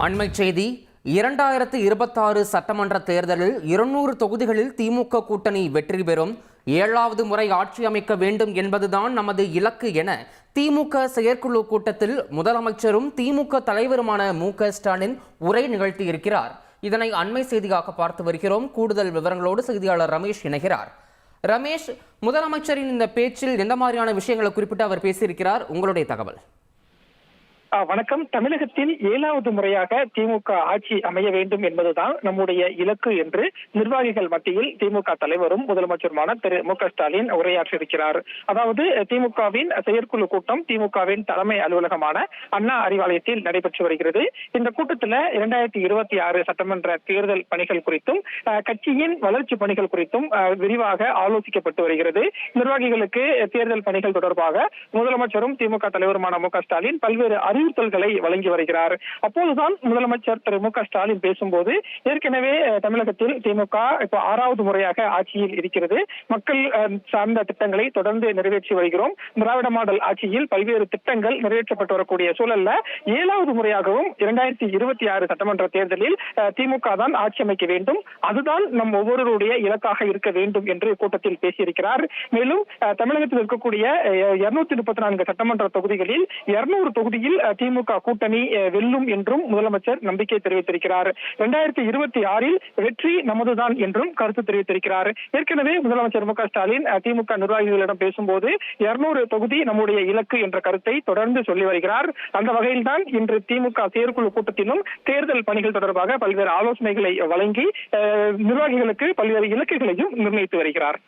அண்மை செய்தி 2026 சட்டமன்ற தேர்தலில் 200 தொகுதிகளில் திமுக கூட்டணி வெற்றி பெறும். 7வது முறை ஆட்சி அமைக்க வேண்டும் என்பதுதான் நமது இலக்கு என திமுக செயற்குழு கூட்டத்தில் முதலமைச்சரும் திமுக தலைவருமான மு.க.ஸ்டாலின் உரை நிகழ்த்தியிருக்கிறார். இதனை அண்மை செய்தியாக பார்த்து வருகிறோம். கூடுதல் விவரங்களோடு செய்தியாளர் ரமேஷ் இணைகிறார். ரமேஷ், முதலமைச்சரின் இந்த பேச்சில் எந்த மாதிரியான விஷயங்களை குறிப்பிட்டு அவர் பேசியிருக்கிறார்? உங்களுடைய தகவல். வணக்கம். தமிழகத்தில் 7வது முறையாக திமுக ஆட்சி அமைய வேண்டும் என்பதுதான் நம்முடைய இலக்கு என்று நிர்வாகிகள் மத்தியில் திமுக தலைவரும் முதலமைச்சருமான திரு மு.க.ஸ்டாலின் உரையாற்றியிருக்கிறார். அதாவது திமுகவின் செயற்குழு கூட்டம் திமுகவின் தலைமை அலுவலகமான அண்ணா அறிவாலயத்தில் நடைபெற்று வருகிறது. இந்த கூட்டத்தில் 2026 சட்டமன்ற தேர்தல் பணிகள் குறித்தும் கட்சியின் வளர்ச்சி பணிகள் குறித்தும் விரிவாக ஆலோசிக்கப்பட்டு வருகிறது. நிர்வாகிகளுக்கு தேர்தல் பணிகள் தொடர்பாக முதலமைச்சரும் திமுக தலைவருமான மு.க.ஸ்டாலின் பல்வேறு அறிவுறுத்தல்களை வழங்கி வருகிறார். அப்போதுதான் முதலமைச்சர் திரு மு.க.ஸ்டாலின் பேசும்போது, ஏற்கனவே தமிழகத்தில் திமுக இப்போ 6வது முறையாக ஆட்சியில் இருக்கிறது. மக்கள் சார்ந்த திட்டங்களை தொடர்ந்து நிறைவேற்றி வருகிறோம். திராவிட மாடல் ஆட்சியில் பல்வேறு திட்டங்கள் நிறைவேற்றப்பட்டு வரக்கூடிய சூழல்ல 7வது முறையாகவும் 2026 சட்டமன்ற தேர்தலில் திமுக தான் ஆட்சி அமைக்க வேண்டும், அதுதான் நம் ஒவ்வொருவருடைய இலக்காக இருக்க வேண்டும் என்று கூட்டத்தில் பேசியிருக்கிறார். மேலும் தமிழகத்தில் இருக்கக்கூடிய 234 சட்டமன்ற தொகுதிகளில் 200 தொகுதியில் திமுக கூட்டணி வெல்லும் என்றும் முதலமைச்சர் நம்பிக்கை தெரிவித்திருக்கிறார். 2026 வெற்றி நமதுதான் என்றும் கருத்து தெரிவித்திருக்கிறார். ஏற்கனவே முதலமைச்சர் மு.க.ஸ்டாலின் திமுக நிர்வாகிகளிடம் பேசும்போது 200 தொகுதி நம்முடைய இலக்கு என்ற கருத்தை தொடர்ந்து சொல்லி வருகிறார். அந்த வகையில்தான் இன்று திமுக செயற்குழு கூட்டத்திலும் தேர்தல் பணிகள் தொடர்பாக பல்வேறு ஆலோசனைகளை வழங்கி நிர்வாகிகளுக்கு பல்வேறு இலக்குகளையும் நிர்ணயித்து வருகிறார்.